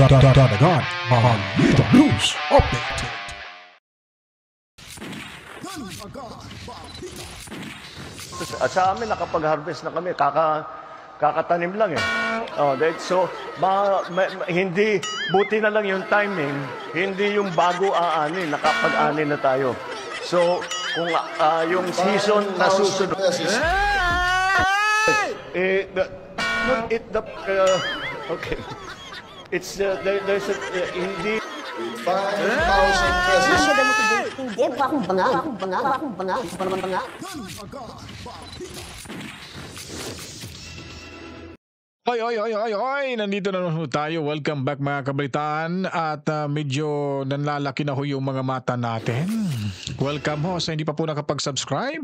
Dagdag Balita News Update. At sa amin, nakapag-harvest na kami, kakatanim lang eh. So, hindi, buti na lang yung timing, hindi yung bago aanin, nakapag-anin na tayo. So, kung yung season na susunod, okay. It's, there's a, hindi, 5,000 pesos. Hindi, akong banga. Oy, nandito na naman tayo. Welcome back mga kabalitaan. At medyo nanlalaki na ho yung mga mata natin. Welcome ho sa hindi pa po nakapag-subscribe.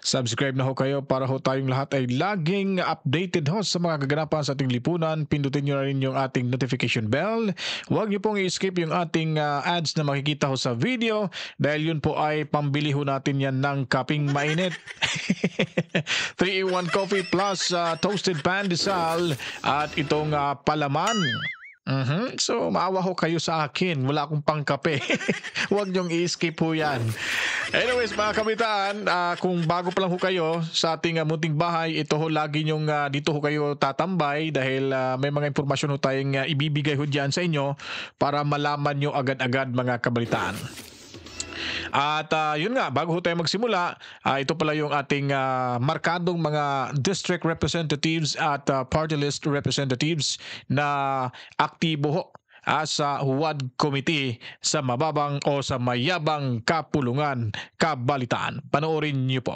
Subscribe na ho kayo para ho tayong lahat ay laging updated ho sa mga kaganapan sa ating lipunan. Pindutin nyo na rin yung ating notification bell. Huwag nyo pong i-skip yung ating ads na makikita ho sa video dahil yun po ay pambili ho natin yan ng kaping mainit. 3-in-1 coffee plus toasted pandesal at itong palaman. So maawa ho kayo sa akin, wala akong pangkape. Huwag niyong i-skip ho yan. Anyways mga kabitaan, kung bago pa lang ho kayo sa ating munting bahay, ito ho lagi niyong dito ho kayo tatambay dahil may mga impormasyon ho tayong ibibigay ho dyan sa inyo para malaman nyo agad-agad mga kabalitaan. At yun nga, bago ho tayo magsimula, ito pala yung ating markadong mga district representatives at party list representatives na aktibo ho sa HUAD Committee sa mababang o sa mayabang kapulungan kabalitaan. Panoorin niyo po.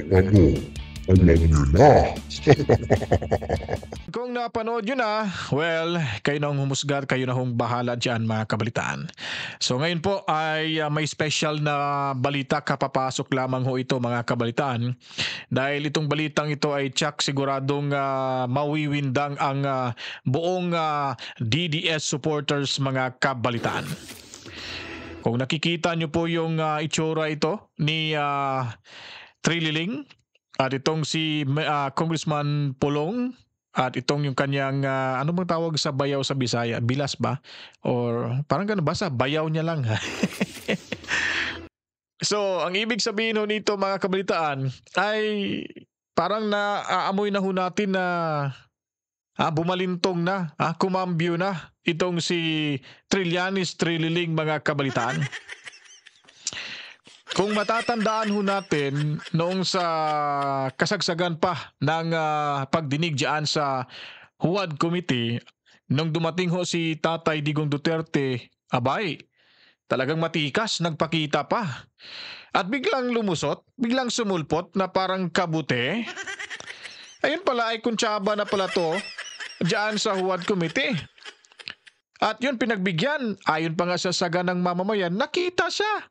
Alam nyo na. Kung napanood nyo na, well, kayo na ang humusga, kayo na hong bahala dyan mga kabalitaan. So ngayon po ay may special na balita, kapapasok lamang ho ito mga kabalitaan. Dahil itong balitang ito ay tsak siguradong mawiwindang ang buong DDS supporters mga kabalitaan. Kung nakikita nyo po yung itsura ito ni Trililing at itong si Congressman Pulong at itong yung kanyang ano bang tawag sa bayaw sa Bisaya? Bilas ba? Or parang ganun ba? Sa bayaw niya lang. So, ang ibig sabihin ho nito mga kabalitaan ay parang naaamoy na ho natin na bumalintong na, kumambyo na itong si Trillanes Trililing mga kabalitaan. Kung matatandaan ho natin noong sa kasagsagan pa ng pagdinig diyan sa HUAD Committee, nung dumating ho si Tatay Digong Duterte, abay, talagang matikas, nagpakita pa. At biglang lumusot, biglang sumulpot na parang kabute. Ayun pala ay kuntsaba na pala to diyan sa HUAD Committee. At yun pinagbigyan, ayon pa nga sa saga ng mamamayan, nakita siya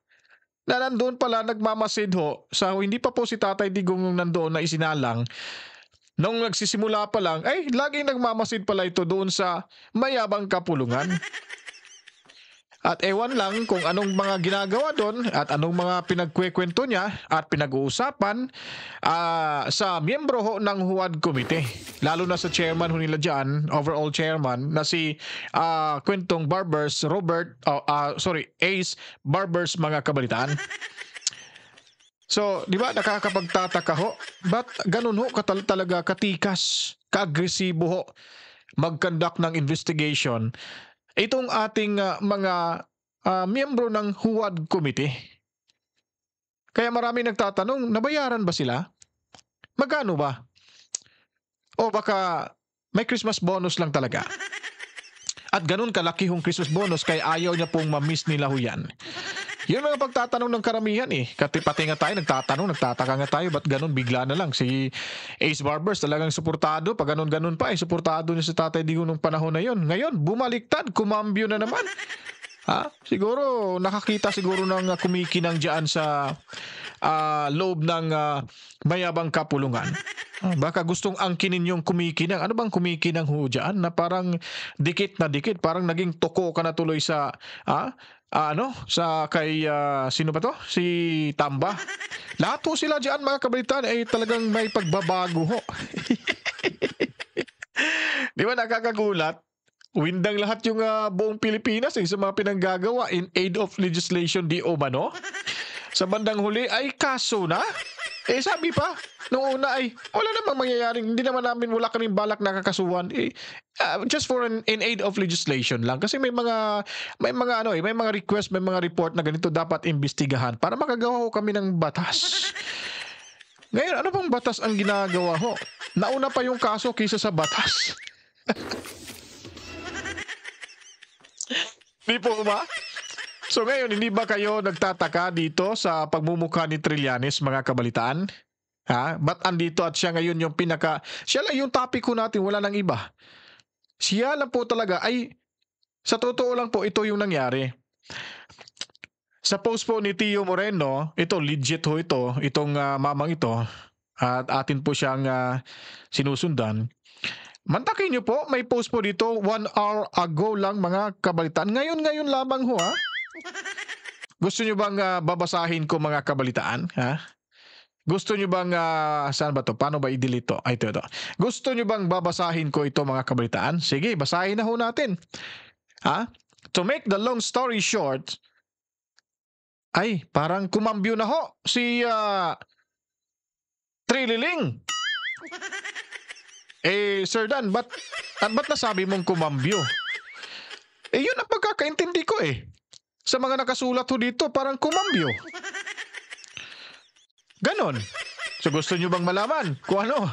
na nandoon pala nagmamasid ho sa hindi pa po si Tatay Digong nandoon na isinalang. Nung nagsisimula pa lang, ay laging nagmamasid pala ito doon sa mayabang kapulungan. At ewan lang kung anong mga ginagawa doon at anong mga pinagkwekwento niya at pinag-uusapan sa miyembro ho ng HUAD Committee. Lalo na sa chairman ho nila dyan, overall chairman, na si kwentong Barbers Ace Barbers mga kabalitaan. So, di ba nakakapagtataka ho? Ba't ganun ho talaga katikas, kaagresibo ho mag-conduct ng investigation itong ating mga miyembro ng HUAD Committee? Kaya marami nagtatanong, nabayaran ba sila? Magkano ba? O baka may Christmas bonus lang talaga. At ganun kalaki hong Christmas bonus kaya ayaw niya pong ma-miss nila ho yan. Yun mga pagtatanong ng karamihan eh. Pati nga tayo nagtataka nga tayo, ba't ganun bigla na lang? Si Ace Barbers talagang suportado, pag ganun-ganun pa, suportado niya si Tatay Digong nung panahon na yun. Ngayon, bumaliktad, kumambyo na naman. Siguro, nakakita siguro ng kumikinang dyan sa loob ng mayabang kapulungan. Baka gustong angkinin yung kumikinang. Ano bang kumikinang ho dyan? Na parang dikit na dikit, parang naging toko ka na tuloy sa kay sino ba to? Si Tamba. Lahat po sila diyan mga kabalitaan ay talagang may pagbabago ho. Di ba nakakagulat? Windang lahat yung buong Pilipinas sa mga pinanggagawa in aid of legislation di umano. Sa bandang huli ay kaso na. Sabi pa, nung una ay wala namang mangyayaring, wala kaming balak na kakasuhan. Just for in aid of legislation lang. Kasi may mga request, may mga report na ganito dapat imbestigahan para makagawa ho kami ng batas. Ngayon, ano bang batas ang ginagawa ho? Nauna pa yung kaso kaysa sa batas. Di po ba? So ngayon, hindi ba kayo nagtataka dito sa pagmumukha ni Trillanes, mga kabalitaan? Ba't andito at siya ngayon yung siya lang yung topic ko natin, wala nang iba. Siya lang po talaga sa totoo lang po, ito yung nangyari. Sa post po ni Tio Moreno, ito legit ho itong mamang ito, at atin po siyang sinusundan. Mantakin niyo po, may post po dito 1 hour ago lang mga kabalitaan. Ngayon lamang ho Gusto niyo bang babasahin ko mga kabalitaan? Gusto niyo bang saan ba to? Paano ba i-delete to? Ito. Gusto niyo bang babasahin ko ito mga kabalitaan? Sige, basahin na ho natin. To make the long story short, parang kumambyo na ho si Trililing. Sir Dan, ba't nasabi mong kumambyo? Yun ang pagkakaintindi ko Sa mga nakasulat ho dito, parang kumambyo. Ganon. So gusto nyo bang malaman kung ano?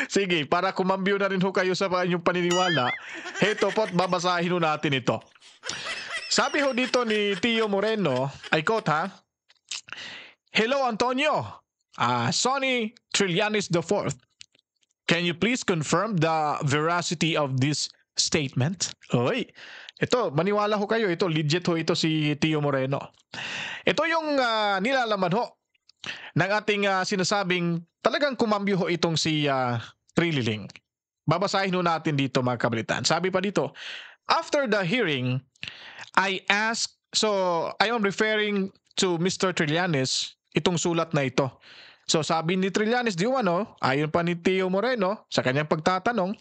Sige, para kumambyo na rin ho kayo sa inyong paniniwala, heto po't babasahin ho natin ito. Sabi ho dito ni Tio Moreno, I quote Hello Antonio, Sonny Trillanes IV. Can you please confirm the veracity of this statement? Ito, maniwala ho kayo. Ito, legit ho ito si Tio Moreno. Ito yung nilalaman ho ng ating sinasabing talagang kumambyo ho itong si Trililing. Babasahin ho natin dito mga kabalitaan. Sabi pa dito, after the hearing, I am referring to Mr. Trillanes, itong sulat na ito. So sabi ni Trillanes, ayon pa ni Tio Moreno sa kanyang pagtatanong,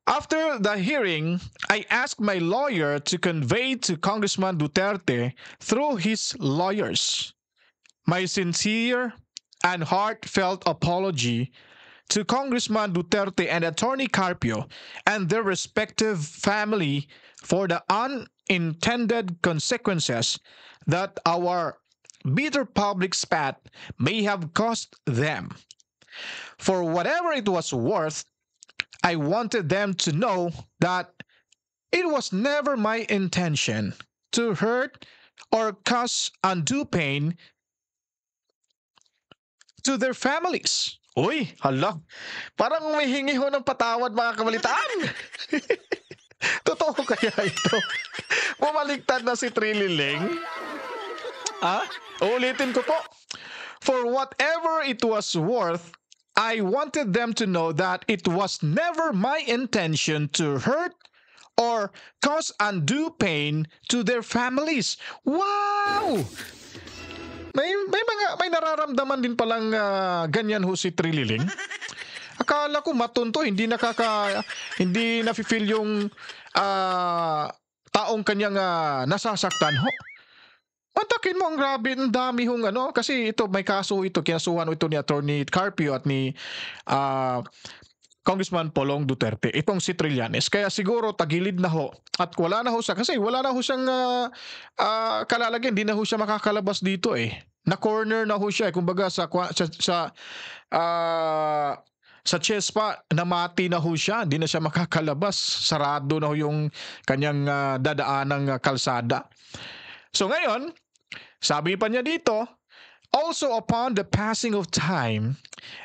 after the hearing, I asked my lawyer to convey to Congressman Duterte through his lawyers my sincere and heartfelt apology to Congressman Duterte and Attorney Carpio and their respective family for the unintended consequences that our bitter public spat may have cost them. For whatever it was worth, I wanted them to know that it was never my intention to hurt or cause undue pain to their families. Hala. Parang may hingi ho ng patawad mga kabalitaan. Totoo kaya ito? Bumaliktad na si Trililing? Ulitin ko po. For whatever it was worth, I wanted them to know that it was never my intention to hurt or cause undue pain to their families. Wow! May nararamdaman din palang ganyan ho si Trililing. Akala ko matunto, hindi nafi-feel yung taong kanyang nasasaktan ho. Mantakin mo, ang grabe, ang dami hong kasi ito, may kaso ito, kinasuhan ito ni Attorney Carpio at ni Congressman Polong Duterte, itong si Trillanes. Kaya siguro tagilid na ho at wala na ho siya kasi wala na ho siyang kalalagyan, hindi na ho siya makakalabas dito eh. Na-corner na ho siya eh. Kumbaga sa chest pa, namati na ho siya, hindi na siya makakalabas. Sarado na ho yung kanyang dadaanang kalsada. So ngayon, sabi pa niya dito, also upon the passing of time,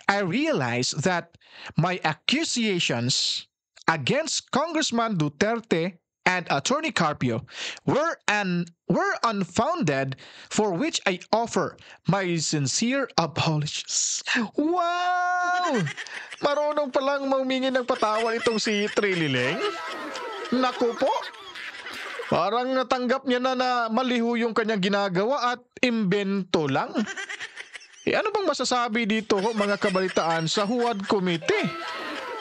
I realized that my accusations against Congressman Duterte and Attorney Carpio were unfounded, for which I offer my sincere apologies. Wow! Marunong palang humingi ng patawad itong si Trililing. Naku po! Parang natanggap niya na maliho yung kanyang ginagawa at imbento lang. Ano bang masasabi dito mga kabalitaan sa Huwad Committee?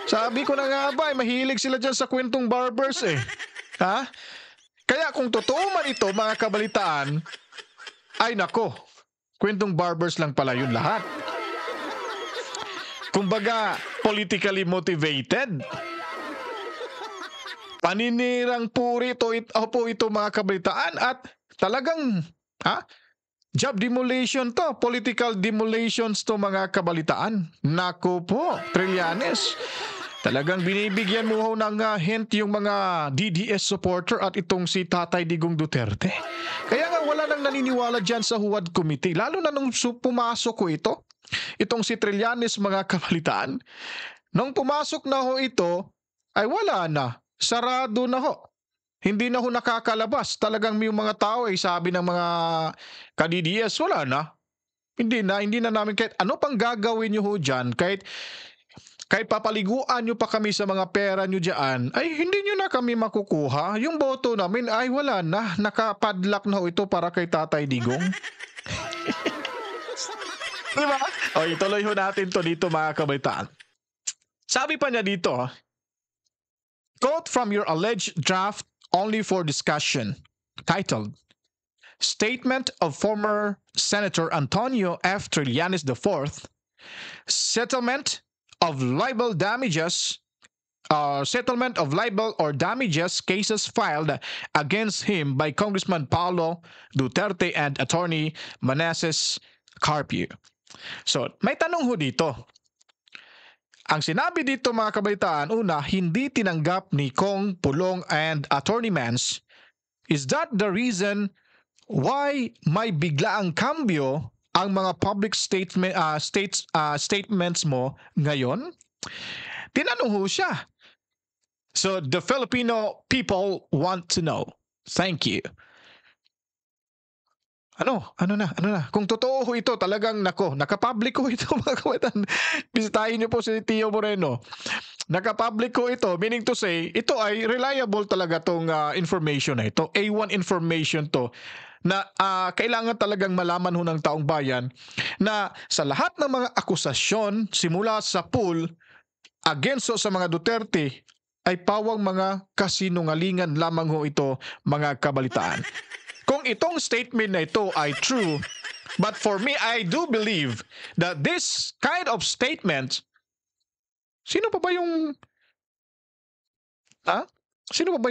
Sabi ko na nga ba, mahilig sila dyan sa kwentong barbers eh. Ha? Kaya kung totoo man ito mga kabalitaan, ay nako, kwentong barbers lang pala yun lahat. Kumbaga, politically motivated. Paninirang puri ito mga kabalitaan at talagang job demolition to, political demolitions to mga kabalitaan. Naku po, Trillanes. Talagang binibigyan mo ng hint yung mga DDS supporter at itong si Tatay Digong Duterte. Kaya nga wala nang naniniwala dyan sa Huwad Committee. Lalo na nung pumasok ko itong si Trillanes mga kabalitaan. Nung pumasok na ho ito, ay wala na. Sarado na ho. Hindi na ho nakakalabas. Talagang may mga tao sabi ng mga ka-DDS, wala na. Hindi na namin kahit ano pang gagawin nyo ho dyan, kahit papaliguan nyo pa kami sa mga pera nyo dyan, ay hindi nyo na kami makukuha. Yung boto namin ay wala na. Nakapadlock na ho ito para kay Tatay Digong. Diba? O ituloy ho natin to dito mga kabaitaan. Sabi pa niya dito, quote from your alleged draft only for discussion, titled, Statement of former Senator Antonio F. Trillanes IV, Settlement of libel or damages cases filed against him by Congressman Paulo Duterte and Attorney Manasseh Carpio. So, may tanong ho dito. Ang sinabi dito mga kabaitaan, una, hindi tinanggap ni Kong Pulong and Attorney Mans. Is that the reason why may biglaang kambyo ang mga public statements mo ngayon? Tinanong ho siya. So the Filipino people want to know. Thank you. Ano na. Kung totoo ho ito, talagang nakapublic ko ito mga kabaitan. Bisitahin niyo po si Tio Moreno. Nakapublic ko ito, meaning to say, ito ay reliable talaga tong information na ito. A1 information to na kailangan talagang malaman ho ng taong bayan na sa lahat ng mga akusasyon simula sa pool against sa mga Duterte ay pawang mga kasinungalingan lamang ho ito mga kabalitaan. Kung itong statement na ito ay true, but for me, I do believe that this kind of statement, sino pa ba yung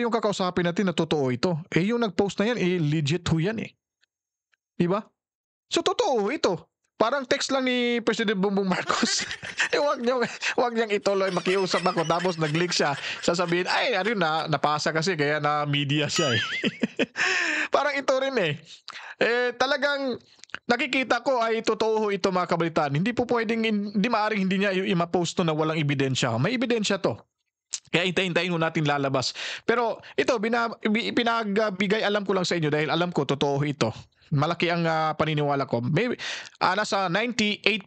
kakausapin natin na totoo ito? Yung nag-post na yan, legit ho yan Diba? So, totoo ito. Parang text lang ni President Bongbong Marcos. Huwag niyang ituloy, makiusap ako. Tapos nag-leak siya. Sasabihin, napasa kasi kaya na media siya Parang ito rin talagang nakikita ko ay totoo ito mga kabalitaan. Hindi po pwedeng, hindi maaaring hindi niya i-post to na walang ebidensya. May ebidensya to. Kaya hintayin mo natin lalabas. Pero ito, pinagbigay alam ko lang sa inyo dahil alam ko totoo ito. Malaki ang paniniwala ko. Maybe, nasa 98%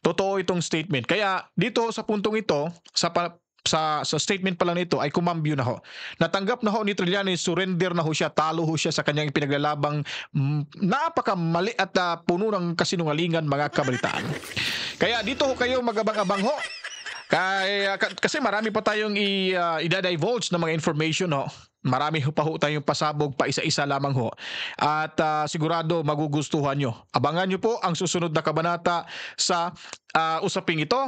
totoo itong statement. Kaya dito sa puntong ito, sa sa statement pa lang nito ay kumambyo na ho. Natanggap na ho ni Trillanes, surrender na ho siya, talo ho siya sa kanyang ipinaglalabang napakamali at puno ng kasinungalingan mga kabalitaan. Kaya dito ho kayo magabang-abang ho. Kasi marami pa tayong i-divulge ng mga information ho. Marami pa ho tayong pasabog pa isa-isa lamang ho. At sigurado magugustuhan nyo. Abangan nyo po ang susunod na kabanata sa usaping ito.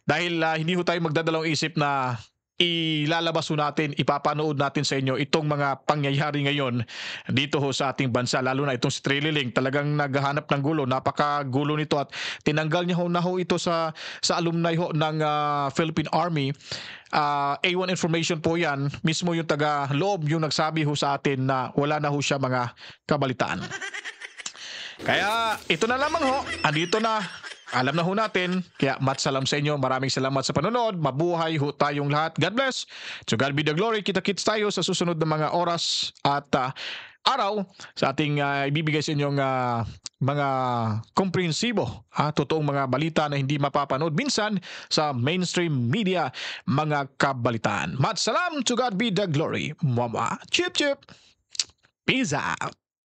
Dahil hindi ho tayo magdadalawang isip na ilalabas ho natin, ipapanood natin sa inyo itong mga pangyayari ngayon dito ho sa ating bansa. Lalo na itong si Trililing, talagang naghahanap ng gulo. Napakagulo nito at tinanggal niya ho na ho ito sa alumni ho ng Philippine Army. A1 information po yan. Mismo yung taga-loob yung nagsabi ho sa atin na wala na ho siya mga kabalitaan. Kaya ito na lamang ho. Andito na. Alam na ho natin. Kaya matsalam sa inyo. Maraming salamat sa panonood. Mabuhay ho tayong lahat. God bless. To God be the glory. Kita-kits tayo sa susunod na mga oras at araw sa ating ibibigay sa inyong mga komprehensibo, totoong mga balita na hindi mapapanood minsan sa mainstream media, mga kabalitaan. Matsalam. To God be the glory. Mama. Chip chip. Peace out.